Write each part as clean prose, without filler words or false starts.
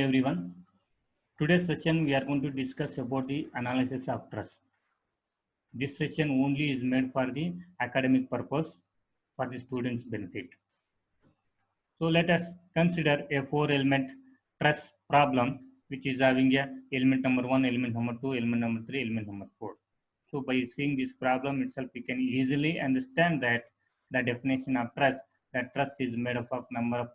everyone. Today's session we are going to discuss about the analysis of trust. This session only is made for the academic purpose for the students' benefit. So let us consider a four element trust problem which is having a element number 1, element number 2, element number 3, element number 4. So by seeing this problem itself we can easily understand that the definition of trust, that trust is made up of number of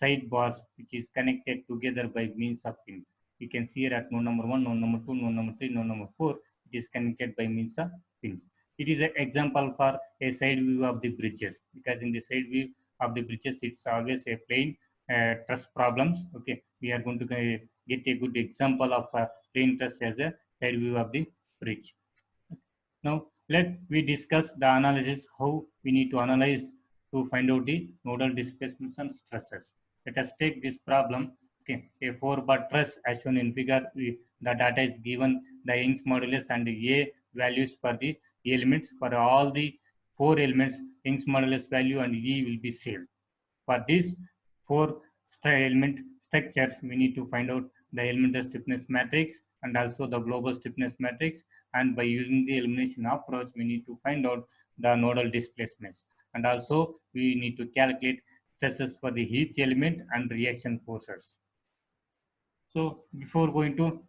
side bars which is connected together by means of pins. You can see here at node number 1, node number 2, node number 3, node number 4, it is connected by means of pins. It is an example for a side view of the bridges, because in the side view of the bridges it's always a plain trust problems. Okay, we are going to get a good example of plain trust as a side view of the bridge. Now let we discuss the analysis, how we need to analyze to find out the nodal displacements and stresses. Let us take this problem. Okay, a 4-bar truss as shown in figure. The data is given, the Young's modulus and the A values for the elements. For all the 4 elements, Young's modulus value and E will be same. For these 4 element structures, we need to find out the elemental stiffness matrix and also the global stiffness matrix. And by using the elimination approach, we need to find out the nodal displacements. And also, we need to calculate stresses for the each element and reaction forces. So, before going to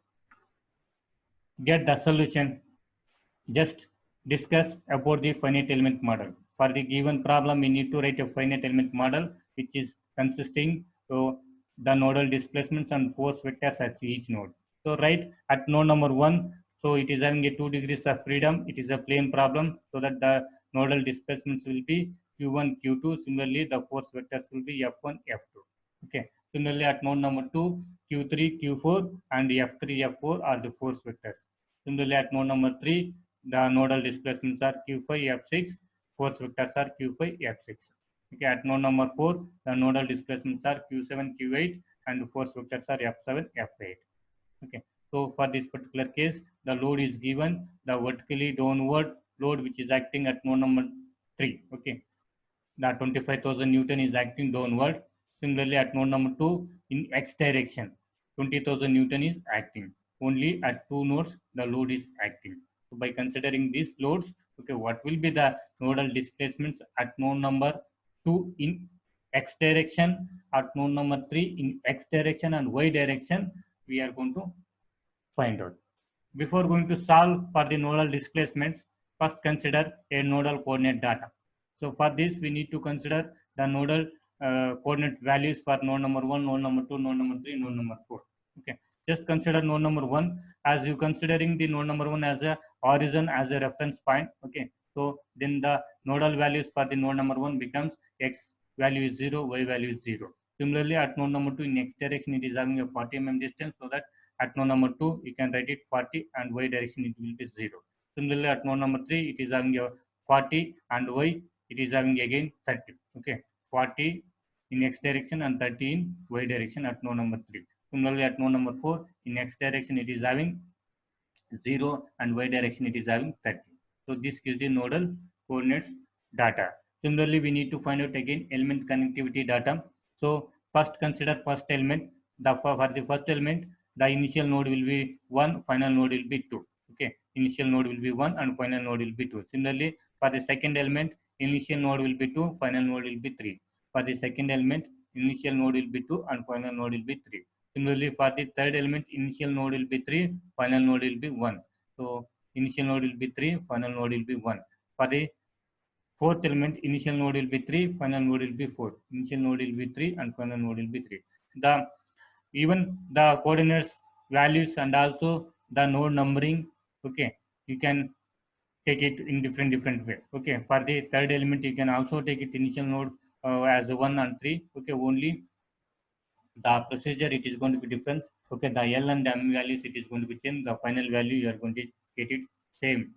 get the solution, just discuss about the finite element model. For the given problem, we need to write a finite element model which is consisting of the nodal displacements and force vectors at each node. So right at node number 1, so it is having a 2 degrees of freedom. It is a plane problem, so that the nodal displacements will be q1, q2. Similarly, the force vectors will be f1, f2. Okay. Similarly, at node number 2, q3, q4, and f3, f4 are the force vectors. Similarly, at node number 3, the nodal displacements are q5, f6, force vectors are q5, f6. Okay, at node number 4, the nodal displacements are q7, q8, and force vectors are f7, f8. Okay, so for this particular case, the load is given, the vertically downward load which is acting at node number 3. Okay, the 25,000 Newton is acting downward. Similarly, at node number 2, in x direction, 20,000 Newton is acting. Only at 2 nodes, the load is acting. So by considering these loads, okay, what will be the nodal displacements at node number 2 in x direction, at node number 3 in x direction and y direction, we are going to find out. Before going to solve for the nodal displacements, first consider a nodal coordinate data. So for this, we need to consider the nodal coordinate values for node number 1, node number 2, node number 3, node number 4. Okay, just consider node number 1 as you considering the node number 1 as a origin as a reference point. Okay, so then the nodal values for the node number 1 becomes x value is 0, y value is 0. Similarly, at node number 2 in x direction, it is having a 40 mm distance, so that at node number 2, you can write it 40 and y direction it will be 0. Similarly, at node number 3, it is having a 40 and y, it is having again 30. Okay, 40 in x direction and 30 in y direction at node number 3. Similarly, at node number 4, in x direction it is having 0 and y direction it is having 30. So this is the nodal coordinates data. Similarly, we need to find out again element connectivity data. So first consider first element. For the first element, the initial node will be 1, final node will be 2. Okay, initial node will be 1 and final node will be 2. Similarly, for the second element, initial node will be 2, final node will be 3. For the second element, initial node will be 2 and final node will be 3. Similarly, for the third element, initial node will be 3, final node will be 1. So initial node will be 3, final node will be 1. For the fourth element, initial node will be 3, final node will be 4. Initial node will be 3 and final node will be 3. Even the coordinates values and also the node numbering, okay, you can take it in different way. Okay, for the third element, you can also take it initial node as 1 and 3. Okay, only the procedure it is going to be different. Okay, the L and M values it is going to be same. The final value you are going to get it same.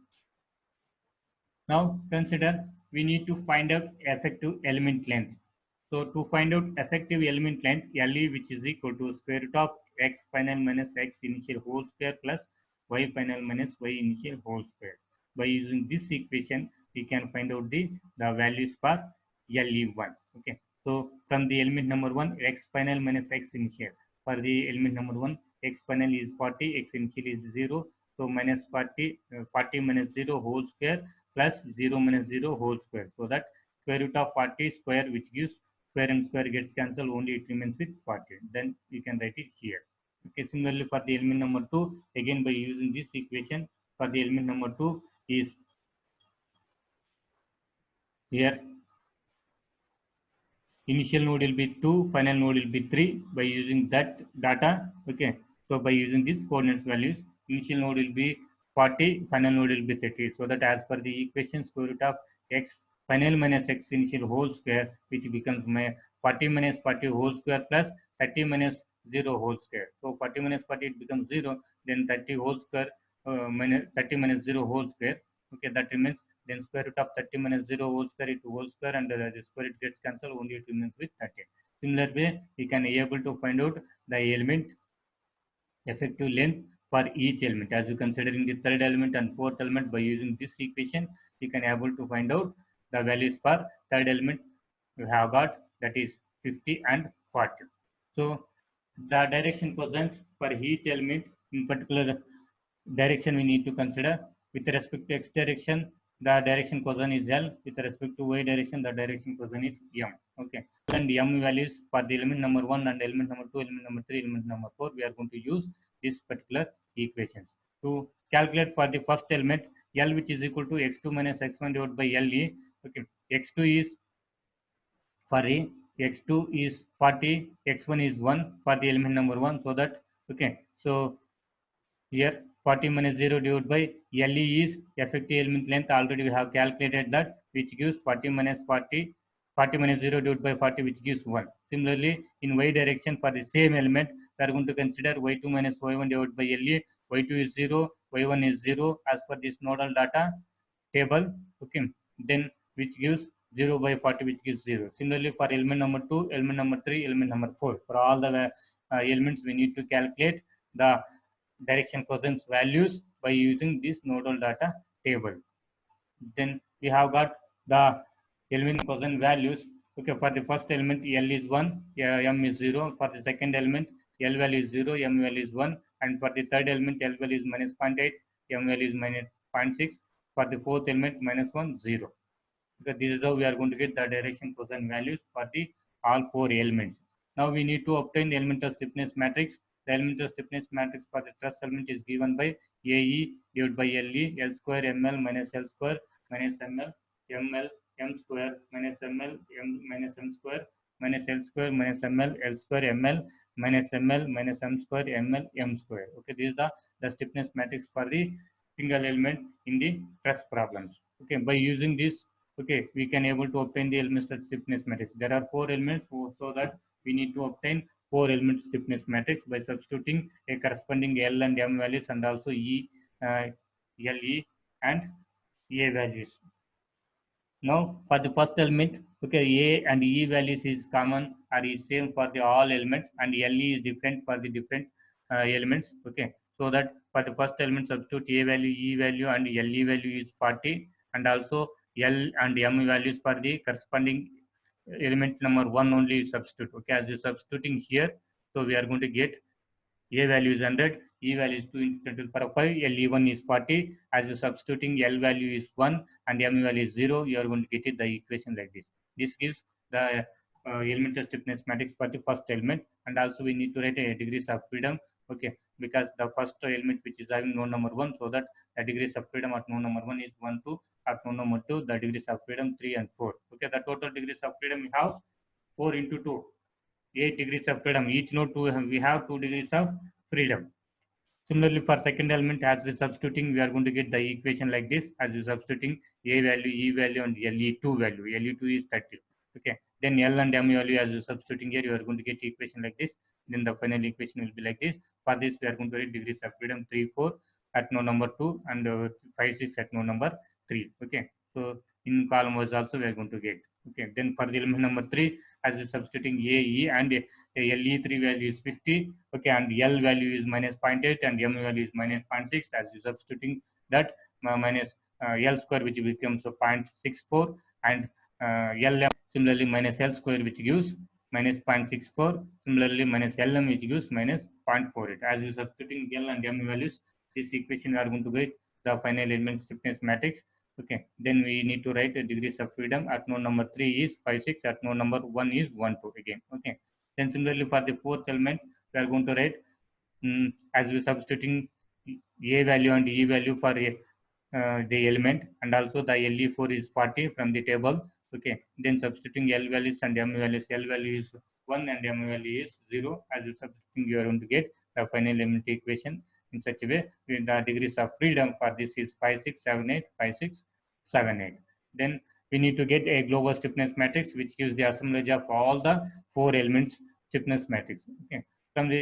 Now consider we need to find out effective element length. So to find out effective element length, LE which is equal to square root of x final minus x initial whole square plus y final minus y initial whole square. By using this equation, we can find out the values for LE1. Okay. So from the element number 1, x final minus x initial. for the element number 1, x final is 40, x initial is 0. So minus 40, 40 minus 0 whole square plus 0 minus 0 whole square. So that square root of 40 square, which gives square and square gets cancelled, only it remains with 40. Then you can write it here. Okay, similarly for the element number 2, again by using this equation, for the element number 2 is here initial node will be 2, final node will be 3 by using that data. Okay, so by using these coordinates values, initial node will be 40, final node will be 30. So that as per the equation, square root of x final minus x initial whole square, which becomes my 40 minus 40 whole square plus 30 minus 0 whole square. So 40 minus 40 it becomes 0, then 30 whole square minus 30 minus 0 whole square. Okay, that remains, then square root of 30 minus 0 whole square into whole square, and the square it gets cancelled, only it remains with 30. Similar way, we can be able to find out the element effective length for each element. As you considering the third element and fourth element, by using this equation, we can able to find out the values for third element we have got, that is 50 and 40. So the direction quotients for each element, in particular direction we need to consider. With respect to x direction, the direction quotient is L. With respect to y direction, the direction quotient is M. Okay. And M values for the element number 1 and element number 2, element number 3, element number 4, we are going to use this particular equation. To calculate for the first element, L, which is equal to x2 minus x1 divided by LE. Okay. x2 is for a, x2 is 40, x1 is 1 for the element number 1. So that, okay. So here 40 minus 0 divided by LE is effective element length. Already we have calculated that, which gives 40 minus 40, 40 minus 0 divided by 40, which gives 1. Similarly, in y direction for the same element, we are going to consider y2 minus y1 divided by LE. y2 is 0, y1 is 0 as per this nodal data table. Okay, then which gives 0 by 40, which gives 0. Similarly, for element number 2, element number 3, element number 4, for all the elements, we need to calculate the direction quotients values by using this nodal data table. Then we have got the element quotient values. Okay, for the first element L is 1, M is 0. For the second element L value is 0, M value is 1. And for the third element L value is minus 0.8, M value is minus 0.6. For the fourth element minus 1, 0. Because this is how we are going to get the direction quotient values for the all four elements. Now we need to obtain the elemental stiffness matrix. The elemental stiffness matrix for the truss element is given by AE divided by LE, L square ML minus L square minus ML, ML, M square minus ML, M minus M square minus L square minus ML, L square ML minus ML minus M square ML, M square. Okay, this is the stiffness matrix for the single element in the truss problems. Okay, by using this, okay, we can able to obtain the elemental stiffness matrix. There are four elements, so that we need to obtain four element stiffness matrix by substituting a corresponding L and M values, and also LE and A values. Now for the first element, okay, A and E values is common or is same for the all elements, and LE is different for the different elements. Okay, so that for the first element, substitute A value, E value, and LE value is 40, and also L and M values for the corresponding element number 1 only substitute. Okay, as you substituting here, so we are going to get A value is 100, E value is 2 into 10 to the power 5, LE1 is 40. As you substituting L value is 1 and M value is 0, you are going to get it the equation like this. This gives the elemental stiffness matrix for the first element, and also we need to write a degrees of freedom. Okay, because the first element which is having node number 1, so that the degrees of freedom at node number 1 is 1, 2, at node number 2, the degrees of freedom 3 and 4. Okay, the total degrees of freedom we have 4 into 2. 8 degrees of freedom. Each node we have 2 degrees of freedom. Similarly, for second element, as we substituting, we are going to get the equation like this. As we substituting A value, E value, and LE2 value. LE2 is 30. Okay. Then L and M value, as you substituting here, you are going to get equation like this. Then the final equation will be like this. For this, we are going to get degrees of freedom 3, 4 at node number 2, and 5, 6 at node number 3. Okay. So in column was also we are going to get. Okay. Then for the element number 3, as we substituting A, E, and LE3 value is 50. Okay, and L value is minus 0.8 and M value is minus 0.6. As you substituting that, minus L square, which becomes 0.64, and LM similarly minus L square, which gives minus 0.64. Similarly, minus Lm which gives minus 0.48. As you substituting L and M values, this equation we are going to get the final element stiffness matrix. Okay, then we need to write the degrees of freedom. At node number 3 is 5, 6. At node number 1 is 1, 2 again. Okay, then similarly for the fourth element, we are going to write as we substituting A value and E value for the element, and also the Le4 is 40 from the table. Okay, then substituting L values and M values. L value is 1 and M value is 0. As you substituting, you are going to get the final element equation in such a way. The degrees of freedom for this is 5, 6, 7, 8, 5, 6, 7, 8. Then we need to get a global stiffness matrix which gives the assemblage of all the four elements stiffness matrix. Okay, from the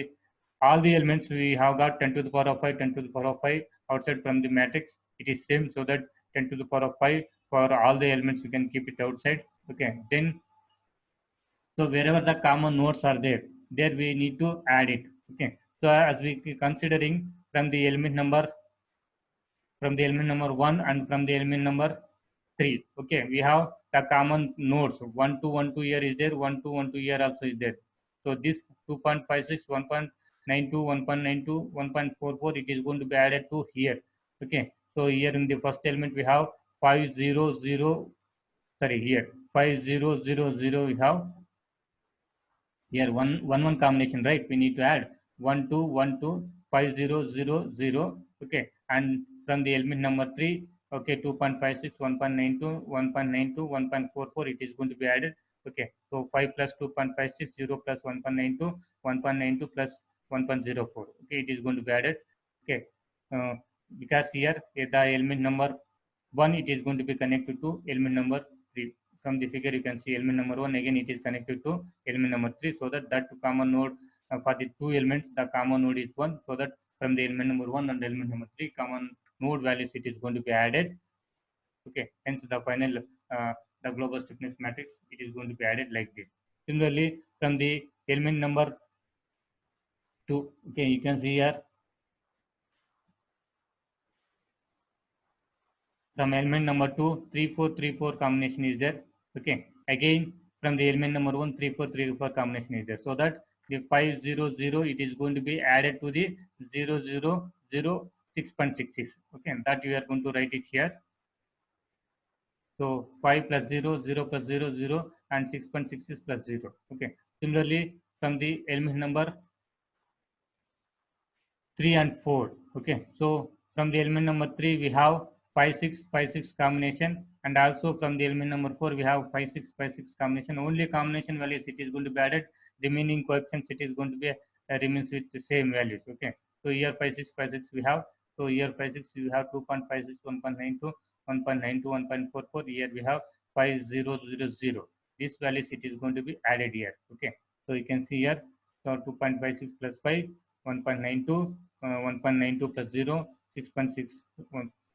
all the elements we have got 10 to the power of 5, 10 to the power of 5 outside from the matrix. It is same, so that 10 to the power of 5 for all the elements we can keep it outside. Okay, then so wherever the common nodes are there, there we need to add it. Okay, so as we considering from the element number 1 and from the element number 3. Okay, we have the common nodes 1 2 1 2 here is there, 1 2 1 2 here also is there. So this 2.56 1.92 1.92 1.44 it is going to be added to here. Okay, so here in the first element we have 500, sorry, here 5000 we have here one combination, right? We need to add 1 2 1 2 5000. Okay, and from the element number 3, okay, 2.56 1.92 1.92 1.44 it is going to be added. Okay, so 5 plus 2.56 0 plus 1.92 1.92 plus 1.04. Okay, it is going to be added. Okay, uh, because here the element number 1 it is going to be connected to element number 3. From the figure you can see element number 1 again it is connected to element number 3, so that common node for the two elements the common node is 1, so that from the element number 1 and element number 3 common node values it is going to be added. Okay, hence the final the global stiffness matrix it is going to be added like this. Similarly, from the element number 2, okay, you can see here from element number 2 3 4 3 4 combination is there. Okay, again from the element number 1 3 4 3 4 combination is there, so that the 500 it is going to be added to the 000 6.66. Okay, that you are going to write it here. So 5 plus 0 0 plus 0 0 and 6.66 plus 0. Okay, similarly from the element number 3 and 4. Okay, so from the element number 3 we have 5 6 5 6 combination, and also from the element number 4 we have 5 6 5 6 combination. Only combination values it is going to be added, remaining coefficients it is going to be remains with the same values. Okay, so here 5 6 5 6 we have, so here 5 6 we have 2.56 1.92 1.92 1.44. Here we have 5000. This values it is going to be added here. Okay, so you can see here, so 2.56 plus 5 1.92 1.92 plus 0 6.6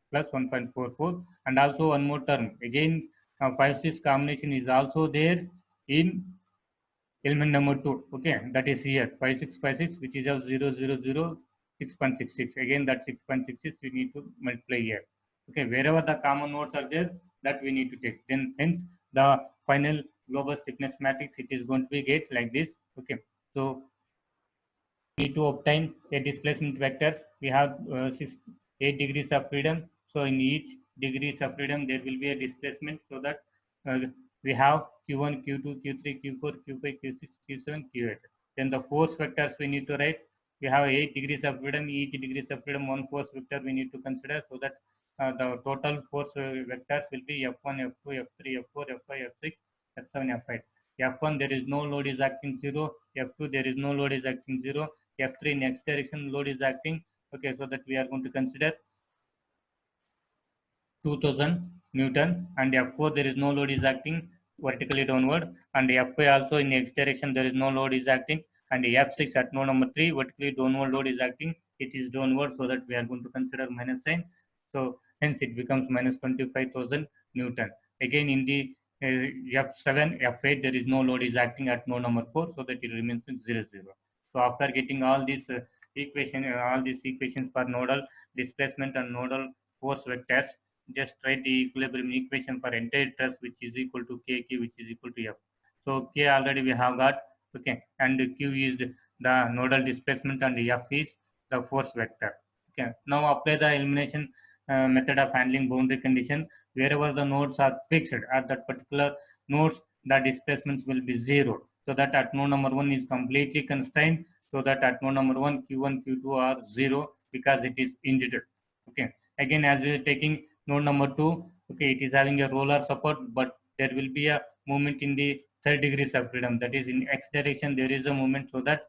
plus 1.44, and also one more term again 5 6 combination is also there in element number 2. Okay, that is here 5656 which is of 000 6.66. Again that 6.66 we need to multiply here. Okay, wherever the common nodes are there, that we need to take, then hence the final global stiffness matrix it is going to be get like this. Okay, so need to obtain a displacement vectors. We have 8 degrees of freedom. So in each degrees of freedom, there will be a displacement, so that uh, we have Q1, Q2, Q3, Q4, Q5, Q6, Q7, Q8. Then the force vectors we need to write. We have 8 degrees of freedom. Each degrees of freedom, one force vector we need to consider, so that the total force vectors will be F1, F2, F3, F4, F5, F6, F7, F8. F1 there is no load is acting 0. F2 there is no load is acting 0. F3 next direction load is acting. Okay, so that we are going to consider 2000 Newton, and F4 there is no load is acting vertically downward, and F5 also in X direction there is no load is acting, and F6 at node number 3 vertically downward load is acting, it is downward, so that we are going to consider minus sign. So hence it becomes minus 25,000 Newton. Again in the F7 F8 there is no load is acting at node number 4, so that it remains with 0 0. So after getting all these all these equations for nodal displacement and nodal force vectors, just write the equilibrium equation for entire truss which is equal to kq which is equal to F. So K already we have got, okay, and Q is the nodal displacement and F is the force vector. Okay, now apply the elimination method of handling boundary condition. Wherever the nodes are fixed at that particular nodes, the displacements will be zero. So that at node number 1 is completely constrained. So that at node number 1, Q1, Q2 are zero because it is hinged. Okay. Again, as we are taking node number 2, okay, it is having a roller support, but there will be a movement in the third degrees of freedom. That is in x direction there is a movement, so that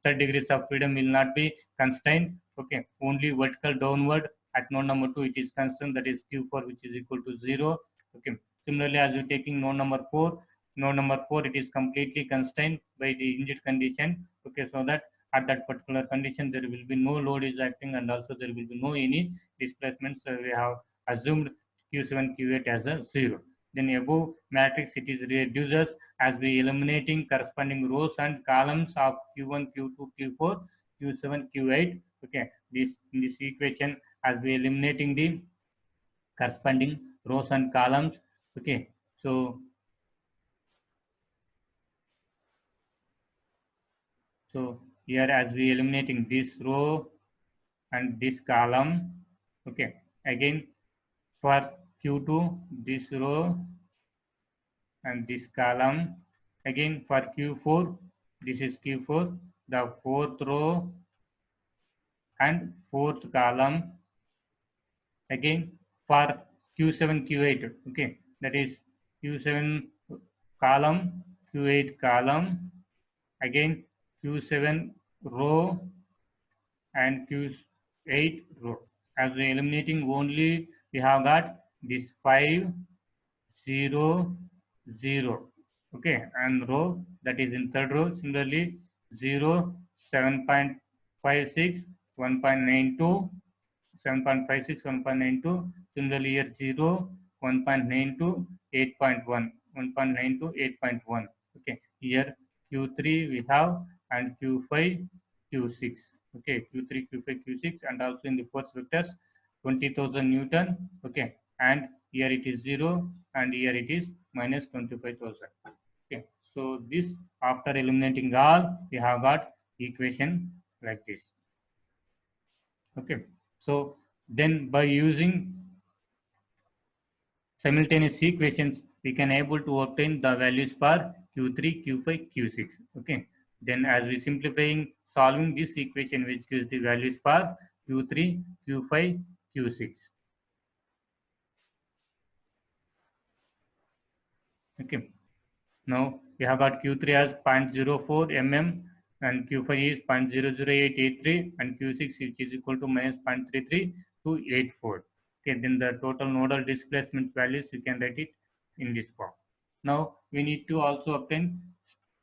third degrees of freedom will not be constrained. Okay, only vertical downward at node number 2 it is constant, that is Q4 which is equal to 0. Okay, similarly as you taking node number 4, it is completely constrained by the hinged condition. Okay, so that at that particular condition there will be no load is acting and also there will be no any displacements. We have assumed Q7 Q8 as a 0. Then above matrix it is reduces as we eliminating corresponding rows and columns of Q1 Q2 Q4 Q7 Q8. Okay, this in this equation as we eliminating the corresponding rows and columns. Okay, so here as we eliminating this row and this column. Okay, again for Q2 this row and this column. Again for Q4 this is Q4, the fourth row and fourth column. Again for Q7 Q8, okay, that is Q7 column, Q8 column, again Q7 row and Q8 row. As we eliminating only, we have got this 5 0 0, okay, and row that is in third row. Similarly 0 7.56 1.92 7.56 1.92. Similarly here 0 1.92 8.1 1.92 8.1. Okay, here Q3 we have and Q5 Q6. Okay, Q3 Q5 Q6, and also in the force vectors 20,000 Newton. Okay, and here it is 0 and here it is minus 25,000. Okay, so this after eliminating all we have got equation like this. Okay, so then by using simultaneous equations we can able to obtain the values for Q3 Q5 Q6. Okay, then as we simplifying solving this equation which gives the values for Q3 Q5 Q6. Okay, now we have got Q3 as 0.04 mm and Q5 is 0.00883 and Q6 which is equal to minus 0.33 Okay, then the total nodal displacement values you can write it in this form. Now we need to also obtain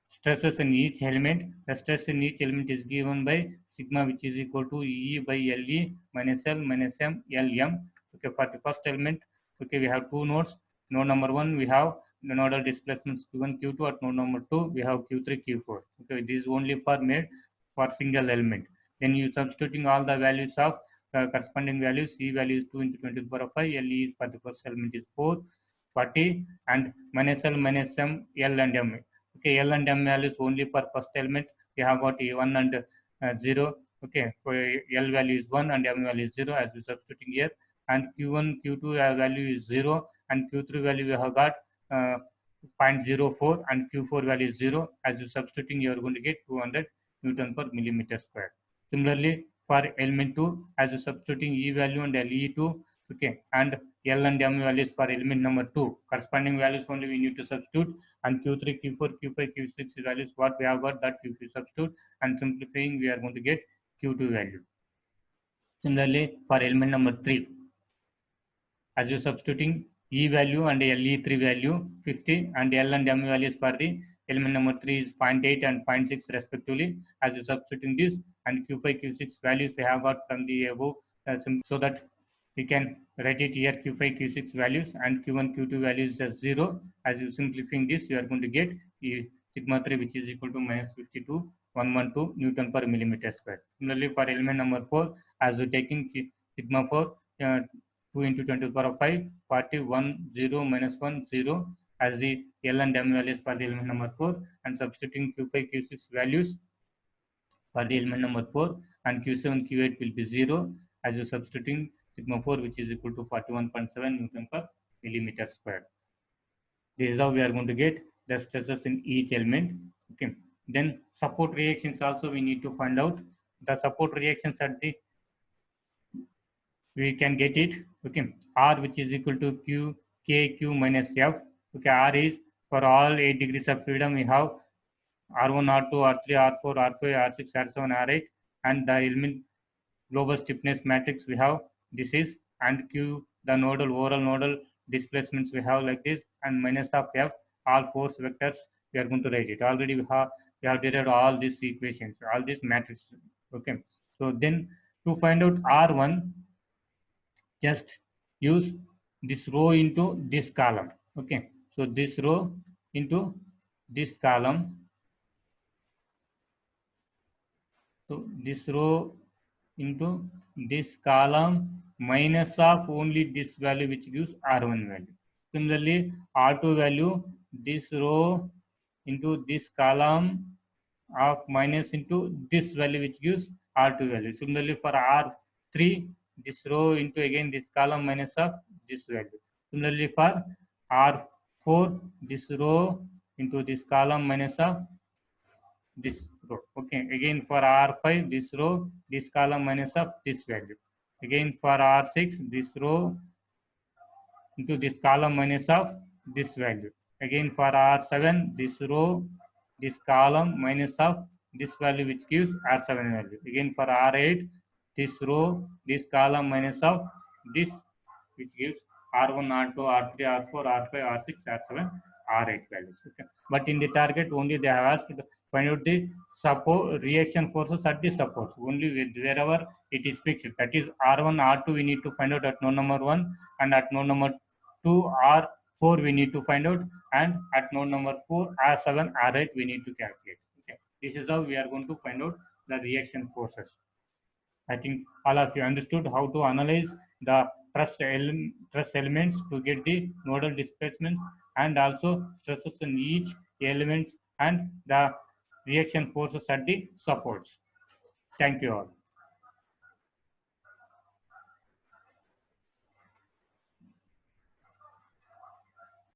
stresses in each element. The stress in each element is given by sigma which is equal to E by LE minus L minus M LM. Okay, for the first element, okay, we have two nodes. Node number 1 we have the nodal displacements Q1 Q2. At node number 2 we have Q3 Q4. Okay, this is only for made for single element. Then you substituting all the values of corresponding values. E value is 2 into 20 to the power of 5. LE is for the first element is 4 40 and minus L minus M L and M. Okay, L and M values only for first element. We have got A1 and 0. Okay, so L value is 1 and M value is 0 as we substituting here. And Q1 Q2 value is 0 and Q3 value we have got 0.04 and Q4 value is 0. As you substituting, you are going to get 200 Newton per millimeter square. Similarly, for element 2, as you substituting E value and LE2, okay, and L and M values for element number 2, corresponding values only we need to substitute, and Q3, Q4, Q5, Q6 values what we have got that if you substitute and simplifying, we are going to get Q2 value. Similarly, for element number 3, as you substituting E value and LE3 value 50 and L and M values for the element number 3 is 0.8 and 0.6 respectively. As you substituting this and Q5, Q6 values we have got from the above, so that we can write it here Q5, Q6 values and Q1, Q2 values as 0. As you simplifying this, you are going to get sigma 3 which is equal to minus 52.112 Newton per millimeter square. Similarly, for element number 4, as we taking sigma 4, 2 into 10 to the power of 5, 40, 1, 0, minus 1, 0. as the L and M values for the element number 4 and substituting Q5, Q6 values for the element number 4 and Q7, Q8 will be 0 as you substituting sigma 4 which is equal to 41.7 Newton per millimeter square. This is how we are going to get the stresses in each element. Okay. Then support reactions also we need to find out. The support reactions at the we can get it. Okay. R which is equal to Q KQ minus F. Okay. R is for all 8 degrees of freedom we have R1, R2, R3, R4, R5, R6, R7, R8 and the element global stiffness matrix we have this is and Q the nodal overall nodal displacements we have like this and minus of F all force vectors we are going to write it. Already we have derived all these equations, all these matrices. Okay. So then to find out R1 just use this row into this column. Okay. So this row into this column. So this row into this column minus of only this value which gives R1 value. Similarly, R2 value this row into this column of minus into this value which gives R2 value. Similarly, for R3 this row into again this column minus of this value. Similarly, for R4 this row into this column minus of this row. Okay, again for R5 this row this column minus of this value. Again for R6 this row into this column minus of this value. Again for R7 this row this column minus of this value which gives R7 value. Again for R8 this row this column minus of this which gives R1, R2, R3, R4, R5, R6, R7, R8 values. Okay. But in the target only they have asked to find out the support reaction forces at the supports only wherever it is fixed. That is R1, R2 we need to find out at node number 1 and at node number 2 R4 we need to find out and at node number 4 R7, R8 we need to calculate. Okay. This is how we are going to find out the reaction forces. I think all of you understood how to analyze the truss elements to get the nodal displacements and also stresses in each elements and the reaction forces at the supports. Thank you all.